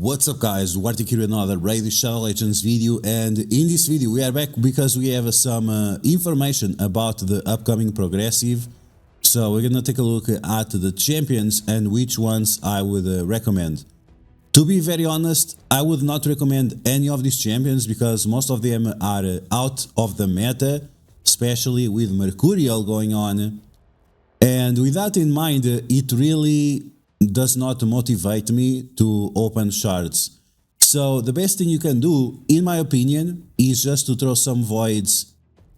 What's up guys, DuArktik here with another Raid Shadow Legends video, and in this video we are back because we have some information about the upcoming progressive. So we're gonna take a look at the champions and which ones I would recommend. To be very honest, I would not recommend any of these champions because most of them are out of the meta, especially with Mercurial going on. And with that in mind, it really does not motivate me to open shards. So the best thing you can do, in my opinion, is just to throw some voids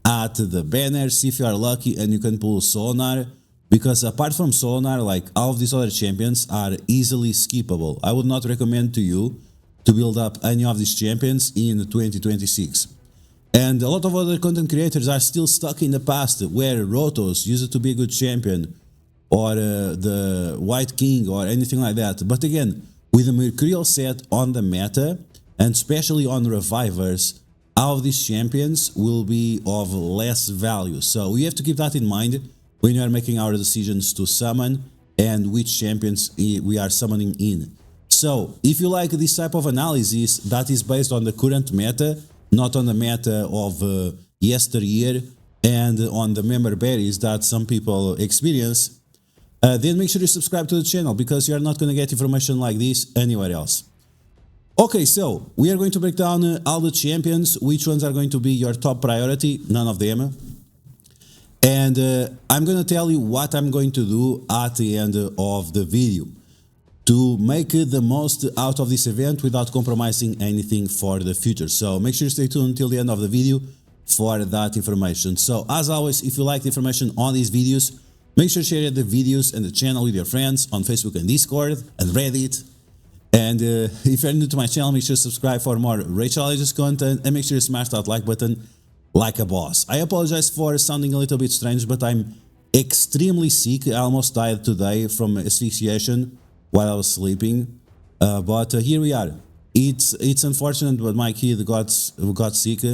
at the banner, see if you are lucky and you can pull Sonar, because apart from Sonar, like all of these other champions are easily skippable. I would not recommend to you to build up any of these champions in 2026. And a lot of other content creators are still stuck in the past where Rotos used to be a good champion, or the White King or anything like that. But again, with the Mercurial set on the meta, and especially on Revivers, all of these champions will be of less value. So we have to keep that in mind when we are making our decisions to summon and which champions we are summoning in. So if you like this type of analysis that is based on the current meta, not on the meta of yesteryear and on the member berries that some people experience, then make sure you subscribe to the channel because you are not going to get information like this anywhere else. Okay, so we are going to break down all the champions, which ones are going to be your top priority, none of them. And I'm going to tell you what I'm going to do at the end of the video to make the most out of this event without compromising anything for the future. So make sure you stay tuned until the end of the video for that information. So as always, if you like the information on these videos, make sure to share the videos and the channel with your friends on Facebook and Discord and Reddit. And if you're new to my channel, make sure to subscribe for more Shadow Legends content and make sure you smash that like button like a boss. I apologize for sounding a little bit strange, but I'm extremely sick. I almost died today from asphyxiation while I was sleeping. But here we are. It's unfortunate, but my kid got sick,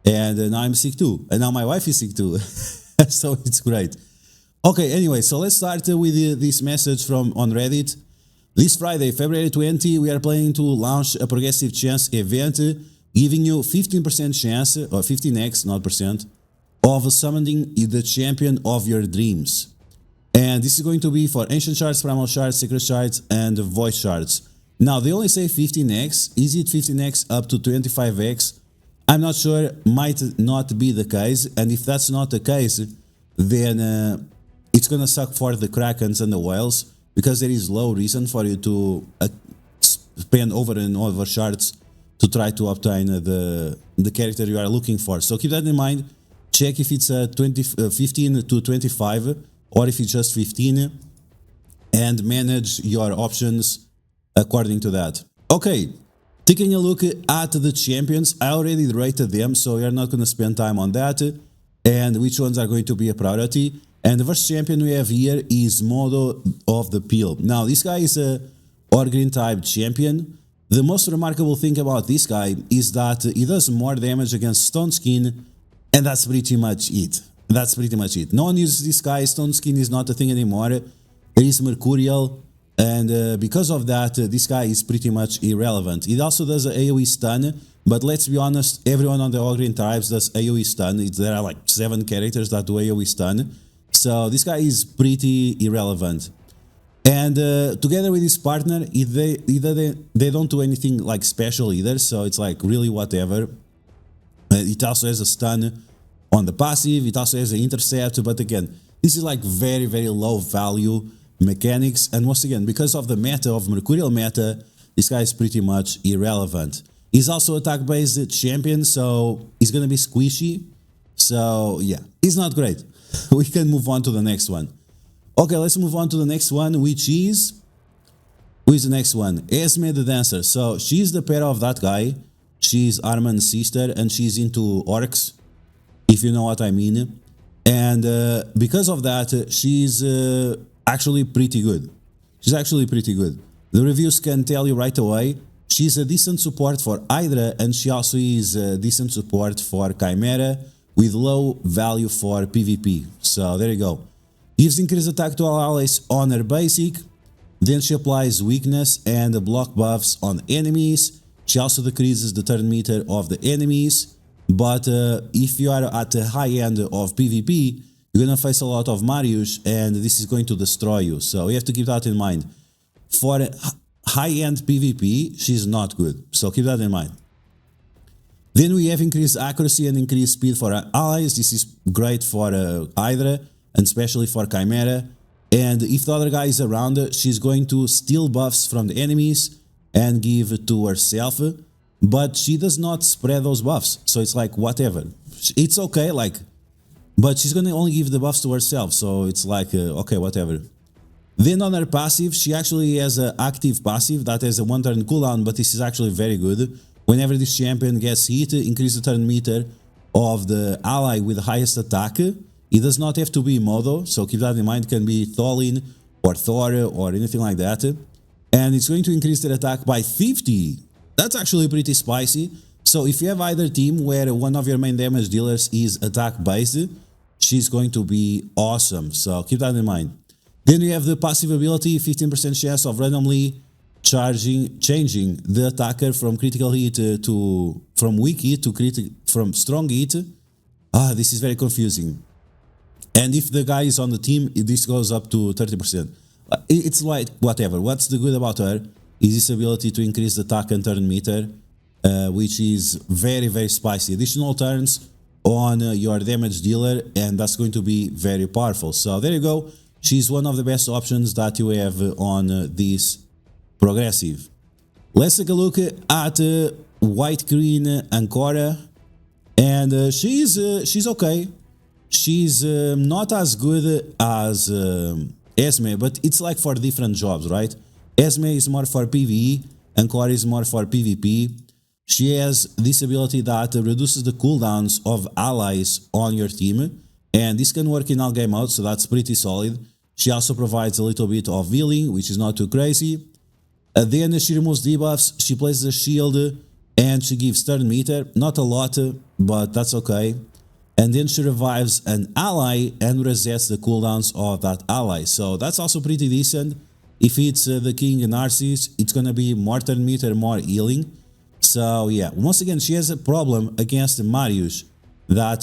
and now I'm sick too. And now my wife is sick too. So it's great. Okay, anyway, so let's start with this message from on Reddit. This Friday, February 20, we are planning to launch a progressive chance event, giving you 15% chance, or 15x, not percent, of summoning the champion of your dreams. And this is going to be for Ancient Shards, Primal Shards, Secret Shards, and Void Shards. Now, they only say 15x. Is it 15x up to 25x? I'm not sure, might not be the case. And if that's not the case, then it's gonna suck for the Krakens and the whales, because there is low reason for you to spend over and over shards to try to obtain the character you are looking for. So keep that in mind. Check if it's 15 to 25 or if it's just 15, and manage your options according to that. Okay, taking a look at the champions, I already rated them, so you're not gonna spend time on that and which ones are going to be a priority. And the first champion we have here is Modo of the Peel. Now, this guy is a Orgreen type champion. The most remarkable thing about this guy is that he does more damage against Stone Skin, and that's pretty much it. That's pretty much it. No one uses this guy. Stone Skin is not a thing anymore. There is Mercurial, and because of that, this guy is pretty much irrelevant. It also does an AoE stun, but let's be honest, everyone on the Orgreen tribes does AoE stun. There are like 7 characters that do AoE stun. So this guy is pretty irrelevant. And together with his partner, they don't do anything like special either, so it's like really whatever. It also has a stun on the passive, it also has an intercept, but again, this is like very, very low value mechanics. And once again, because of the meta, of Mercurial meta, this guy is pretty much irrelevant. He's also attack-based champion, so he's gonna be squishy. So yeah, he's not great. We can move on to the next one. Okay, let's move on to the next one, which is... Who is the next one? Esme the Dancer. So she's the pair of that guy. She's Arman's sister, and she's into orcs, if you know what I mean. And because of that, she's actually pretty good. She's actually pretty good. The reviews can tell you right away. She's a decent support for Hydra, and she also is a decent support for Chimera, with low value for PvP. So there you go. Gives increased attack to all allies on her basic, Then she applies weakness and block buffs on enemies. She also decreases the turn meter of the enemies. But if you are at the high end of PvP, you're gonna face a lot of Marius, and this is going to destroy you. So you have to keep that in mind. For high-end PvP, she's not good. So keep that in mind. Then we have increased accuracy and increased speed for our allies. This is great for Hydra, and especially for Chimera. And if the other guy is around her, she's going to steal buffs from the enemies and give it to herself. But she does not spread those buffs. So it's like, whatever. It's okay, like, but she's gonna only give the buffs to herself. So it's like, okay, whatever. Then on her passive, she actually has an active passive that has a 1 turn cooldown, but this is actually very good. Whenever this champion gets hit, increase the turn meter of the ally with the highest attack. It does not have to be Modo, so keep that in mind. It can be Tholin or Thor or anything like that. And it's going to increase their attack by 50. That's actually pretty spicy. So if you have either team where one of your main damage dealers is attack based, she's going to be awesome. So keep that in mind. Then we have the passive ability, 15% chance of randomly changing the attacker from critical hit from weak hit to from strong hit. This is very confusing. And if the guy is on the team, this goes up to 30%. It's like whatever. What's the good about her is this ability to increase the attack and turn meter, which is very, very spicy. Additional turns on your damage dealer, and that's going to be very powerful. So there you go. She's one of the best options that you have on this progressive. Let's take a look at White Green Ancora, and she's okay. She's not as good as Esme, but it's like for different jobs, right? Esme is more for PvE, Ancora is more for PvP. She has this ability that reduces the cooldowns of allies on your team, and this can work in all game mode, so that's pretty solid. She also provides a little bit of healing, which is not too crazy. Then she removes debuffs, she places a shield, and she gives turn meter. Not a lot, but that's okay. And then she revives an ally and resets the cooldowns of that ally. So that's also pretty decent. If it's the King Narcissus, it's gonna be more turn meter, more healing. So yeah, once again, she has a problem against Marius, that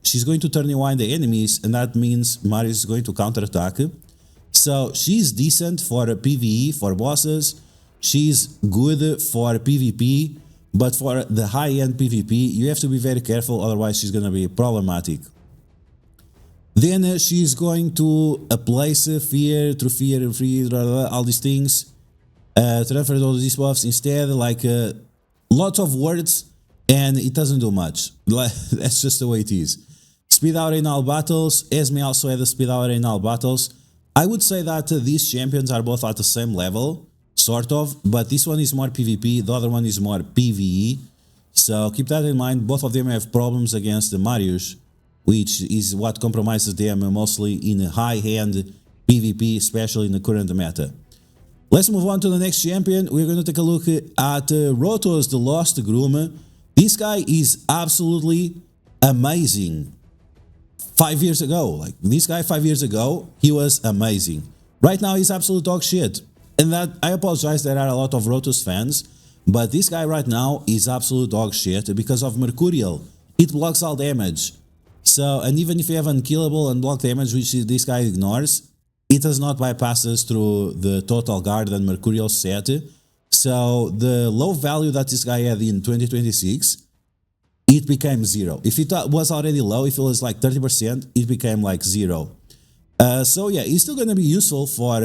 she's going to turn rewind the enemies, and that means Marius is going to counterattack. So she's decent for PvE, for bosses. She's good for PvP, but for the high-end PvP, you have to be very careful, otherwise she's going to be problematic. Then she's going to place fear, through fear, all these things. Transfer all these buffs instead, like lots of words, and it doesn't do much. That's just the way it is. Speed out in all battles. Esme also had the speed out in all battles. I would say that these champions are both at the same level, sort of, but this one is more PvP, the other one is more PvE. So keep that in mind. Both of them have problems against the Marius, which is what compromises them mostly in high-end PvP, especially in the current meta. Let's move on to the next champion. We're going to take a look at Rotos, the Lost Groom. This guy is absolutely amazing. 5 years ago, like this guy 5 years ago, he was amazing. Right now, he's absolute dog shit. And that, I apologize, there are a lot of Rotos fans, but this guy right now is absolute dog shit because of Mercurial. It blocks all damage. So, and even if you have unkillable and block damage, which this guy ignores, it does not bypass us through the Total Guard and Mercurial set. So the low value that this guy had in 2026, it became 0. If it was already low, if it was like 30%, it became like 0. So yeah, it's still going to be useful for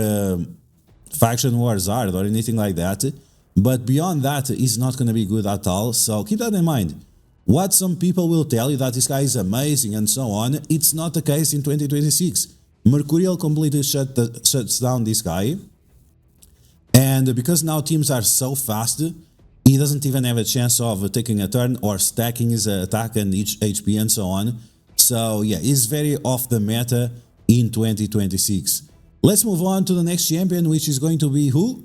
Faction Wars Zard or anything like that. But beyond that, it's not going to be good at all. So keep that in mind. What some people will tell you that this guy is amazing and so on, it's not the case in 2026. Mercurial completely shuts down this guy. And because now teams are so fast, he doesn't even have a chance of taking a turn or stacking his attack and each HP and so on. So yeah, he's very off the meta in 2026. Let's move on to the next champion, which is going to be who?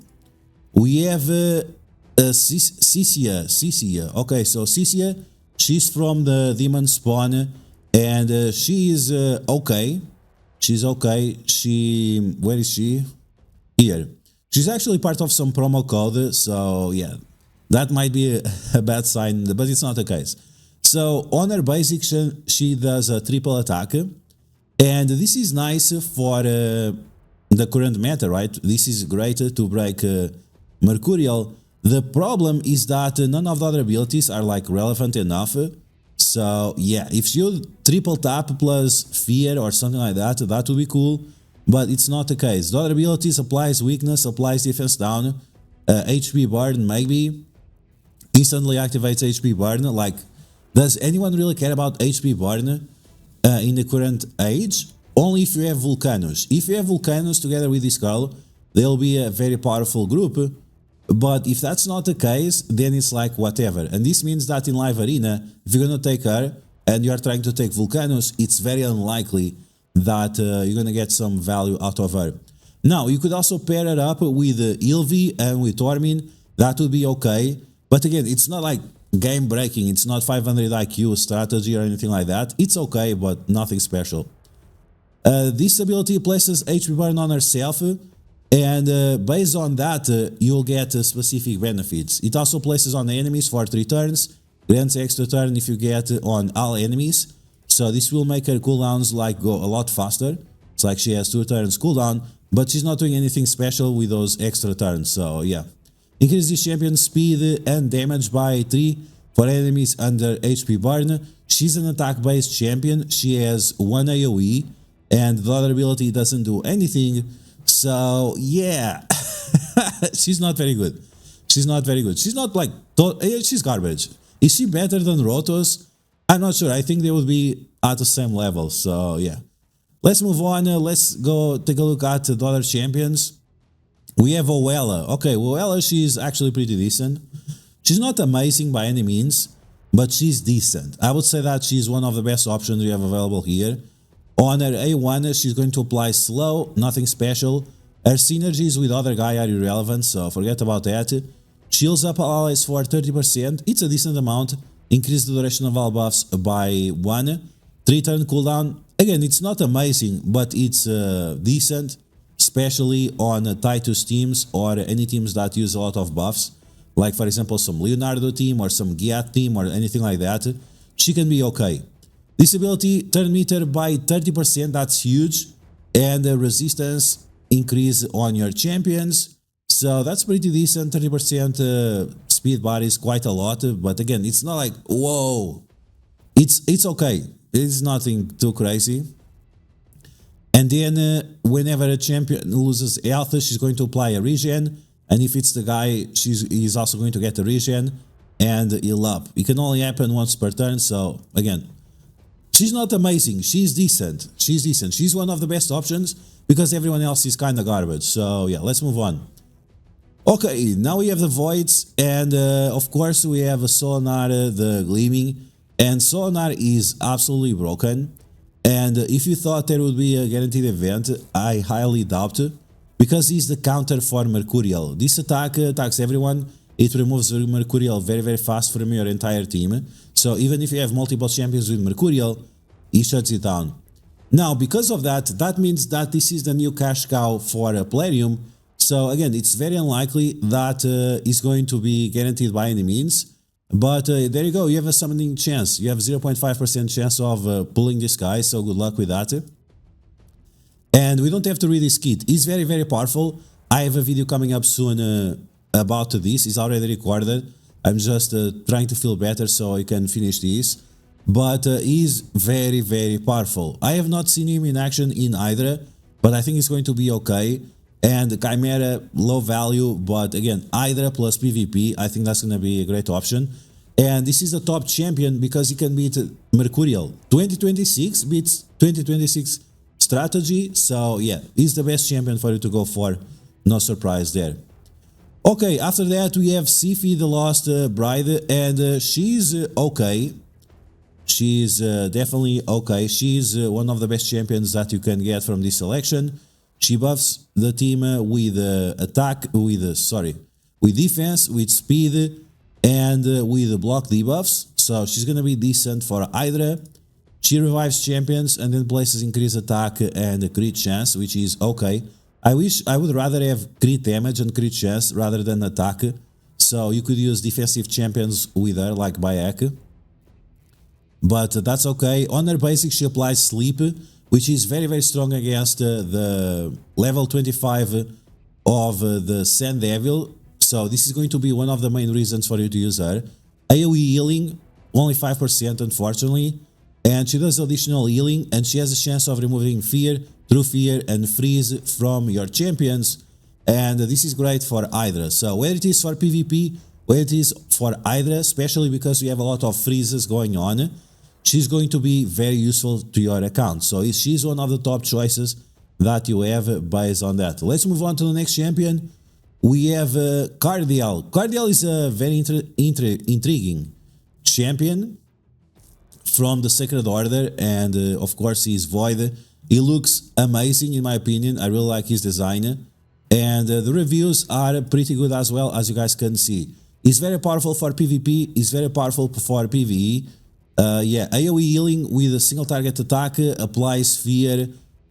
We have Cisia. Okay, so Cisia, she's from the Demon Spawn, and she is okay. She's okay. Where is she? Here. She's actually part of some promo code, so yeah, that might be a bad sign, but it's not the case. So on her basic, she does a triple attack, and this is nice for the current meta, right? This is great to break Mercurial. The problem is that none of the other abilities are like relevant enough. So yeah, if you triple tap plus fear or something like that, that would be cool, but it's not the case. The other abilities applies weakness, applies defense down, HP burn maybe, instantly activates HP burn. Like, does anyone really care about HP burn in the current age? Only if you have Vulcanus. If you have Vulcanus together with this girl, they'll be a very powerful group. But if that's not the case, then it's like whatever. And this means that in live arena, if you're gonna take her and you're trying to take Vulcanus, it's very unlikely that you're gonna get some value out of her. Now, you could also pair her up with Ilvi and with Tormin. That would be okay. But again, it's not like game breaking. It's not 500 IQ strategy or anything like that. It's okay, but nothing special. This ability places HP burn on herself, and based on that, you'll get specific benefits. It also places on the enemies for 3 turns, grants extra turn if you get on all enemies. So this will make her cooldowns like go a lot faster. It's like she has 2 turns cooldown, but she's not doing anything special with those extra turns. So yeah, increases champion speed and damage by 3 for enemies under HP burn. She's an attack-based champion. She has 1 AoE, and the other ability doesn't do anything. So yeah, she's not very good. She's not very good. She's not like, she's garbage. Is she better than Rotos? I'm not sure. I think they would be at the same level. So yeah, let's move on. Let's go take a look at the other champions. We have Oella. Okay, Oella, she's actually pretty decent. She's not amazing by any means, but she's decent. I would say that she's one of the best options we have available here. On her A1, she's going to apply slow, nothing special. Her synergies with other guy are irrelevant, so forget about that. Shields up allies for 30%, it's a decent amount. Increase the duration of all buffs by 1. 3 turn cooldown, again, it's not amazing, but it's decent, especially on Titus teams or any teams that use a lot of buffs. Like for example, some Leonardo team or some Giat team or anything like that. She can be okay. This ability, turn meter by 30%, that's huge, and the resistance increase on your champions, so that's pretty decent. 30% speed bar is quite a lot, but again, it's not like, whoa, it's okay, it's nothing too crazy. And then whenever a champion loses health, she's going to apply a regen, and if it's the guy, he's also going to get a regen and heal up. It can only happen once per turn, so again, she's not amazing, she's decent, she's one of the best options because everyone else is kinda garbage, so yeah, let's move on. Okay, now we have the Voids, and of course we have a Sonar, the Gleaming, and Sonar is absolutely broken, and if you thought there would be a guaranteed event, I highly doubt it, because he's the counter for Mercurial. This attack attacks everyone, it removes Mercurial very very fast from your entire team. So even if you have multiple champions with Mercurial, he shuts it down. Now, because of that, that means that this is the new cash cow for Plarium. So again, it's very unlikely that it's going to be guaranteed by any means. But there you go, you have a summoning chance. You have 0.5% chance of pulling this guy, so good luck with that. And we don't have to read his kit. He's very, very powerful. I have a video coming up soon about this. It's already recorded. I'm just trying to feel better so I can finish this. But he's very, very powerful. I have not seen him in action in either, but I think it's going to be okay. And Chimera, low value, but again, Hydra plus PvP, I think that's going to be a great option. And this is the top champion because he can beat Mercurial. 2026 beats 2026 strategy, so yeah, he's the best champion for you to go for. No surprise there. Okay, after that we have Sifi, the Lost Bride, and she's okay. She's definitely okay. She's one of the best champions that you can get from this selection. She buffs the team with attack, with defense, with speed, and with block debuffs. So she's gonna be decent for Hydra. She revives champions and then places increased attack and crit chance, which is okay. I would rather have crit damage and crit chance rather than attack. So you could use defensive champions with her, like Bayek. But that's okay. On her basic, she applies Sleep, which is very, very strong against the level 25 of the Sand Devil. So this is going to be one of the main reasons for you to use her. AoE healing, only 5% unfortunately. And she does additional healing, and she has a chance of removing Fear, True Fear, and Freeze from your champions. And this is great for Hydra. So whether it is for PvP, whether it is for Hydra, especially because we have a lot of freezes going on, she's going to be very useful to your account. So she's one of the top choices that you have based on that. Let's move on to the next champion. We have Cardial. Cardial is a very intriguing champion from the Sacred Order, and of course he's Void. He looks amazing in my opinion. I really like his design, and the reviews are pretty good as well, as you guys can see. He's very powerful for PvP, he's very powerful for PvE. Yeah, AoE healing with a single target attack, applies Fear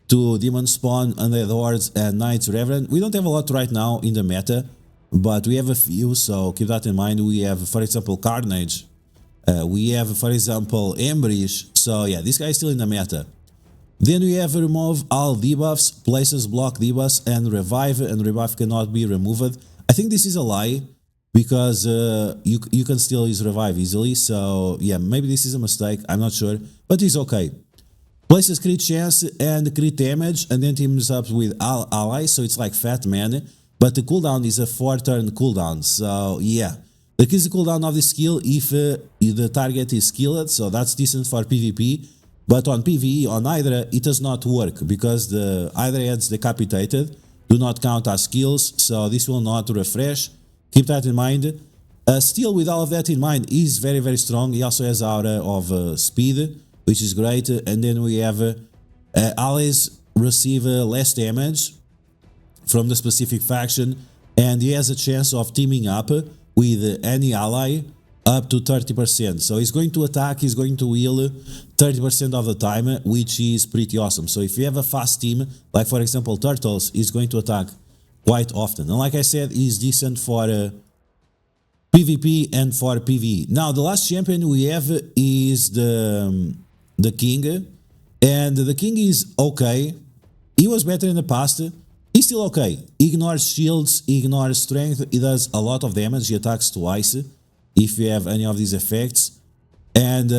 to Demon Spawn, Undead Hordes, and Knights Reverend. We don't have a lot right now in the meta, but we have a few, so keep that in mind. We have, for example, Carnage. We have, for example, Ambrish. So yeah, this guy is still in the meta. Then we have remove all debuffs, places block debuffs, and revive cannot be removed. I think this is a lie, because you can still use revive easily. So yeah, maybe this is a mistake, I'm not sure, but it's okay. Places crit chance and crit damage, and then teams up with all allies, so it's like Fat Man, but the cooldown is a 4-turn cooldown. So yeah, decrease the cooldown of the skill if the target is skilled, so that's decent for PvP. But on PvE, on Hydra, it does not work, because the Hydra heads decapitated do not count as skills, so this will not refresh. Keep that in mind. Still, with all of that in mind, he's very, very strong. He also has aura of speed, which is great. And then we have allies receive less damage from the specific faction, and he has a chance of teaming up with any ally up to 30%. So he's going to attack, he's going to heal 30% of the time, which is pretty awesome. So if you have a fast team, like for example Turtles, he's going to attack quite often. And like I said, he's decent for PvP and for PvE. Now the last champion we have is the King, and the King is okay. He was better in the past. He's still okay. He ignores shields, he ignores strength, he does a lot of damage, he attacks twice if you have any of these effects, and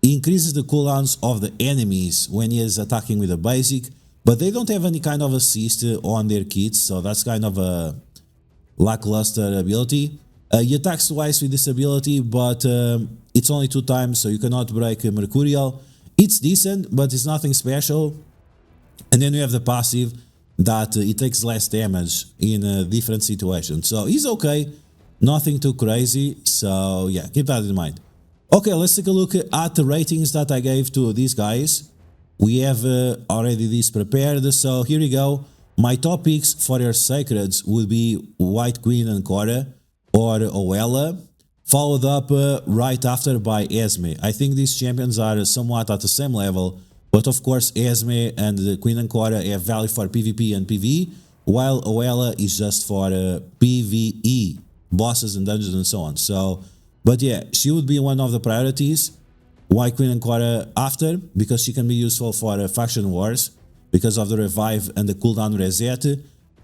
he increases the cooldowns of the enemies when he is attacking with a basic, but they don't have any kind of assist on their kits, so that's kind of a lackluster ability. He attacks twice with this ability, but it's only 2 times, so you cannot break Mercurial. It's decent, but it's nothing special. And then you have the passive that it takes less damage in different situations. So he's okay, nothing too crazy, so yeah, keep that in mind. Okay, let's take a look at the ratings that I gave to these guys. We have already this prepared, so here we go. My top picks for your Sacreds would be White Queen and Cora, or Oella, followed up right after by Esme. I think these champions are somewhat at the same level, but of course Esme and the Queen and Cora have value for PvP and PvE, while Oella is just for PvE, bosses and dungeons and so on. So, but yeah, she would be one of the priorities. White Queen and Cora after, because she can be useful for faction wars because of the revive and the cooldown reset.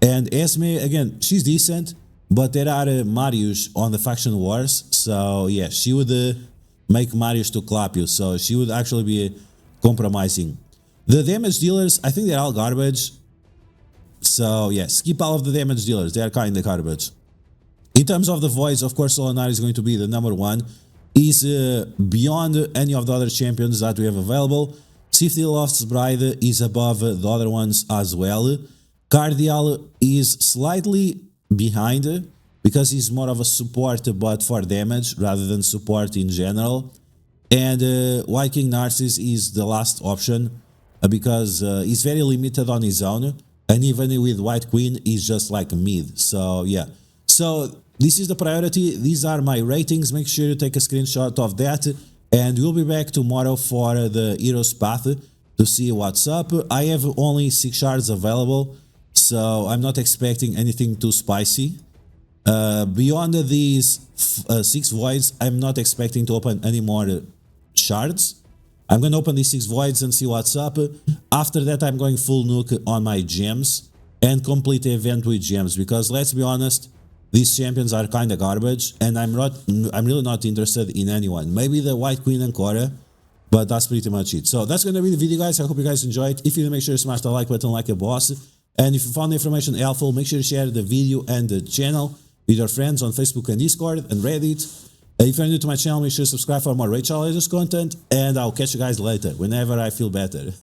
And Esme, again, she's decent, but there are Marius on the faction wars, so yeah, she would make Marius to clap you, so she would actually be compromising. The damage dealers, I think they're all garbage, so yeah, skip all of the damage dealers, they are kind of garbage. In terms of the voids, of course Solinar is going to be the number 1. He's beyond any of the other champions that we have available. Sifty Loft's Bride is above the other ones as well. Cardial is slightly behind because he's more of a support but for damage rather than support in general. And White King Narcissus is the last option because he's very limited on his own, and even with White Queen he's just like mid. So yeah, so this is the priority. These are my ratings. Make sure you take a screenshot of that, and we'll be back tomorrow for the Heroes Path to see what's up. I have only 6 shards available, so I'm not expecting anything too spicy. Beyond these 6 voids, I'm not expecting to open any more shards. I'm going to open these 6 voids and see what's up. After that, I'm going full nuke on my gems and complete the event with gems, because let's be honest, these champions are kind of garbage and I'm really not interested in anyone. Maybe the White Queen and Cora, but that's pretty much it. So that's going to be the video, guys. I hope you guys enjoyed. If you did, make sure to smash the like button like a boss. And if you found the information helpful, make sure to share the video and the channel with your friends on Facebook and Discord and Reddit. If you're new to my channel, make sure to subscribe for more Raid Legends content, and I'll catch you guys later, whenever I feel better.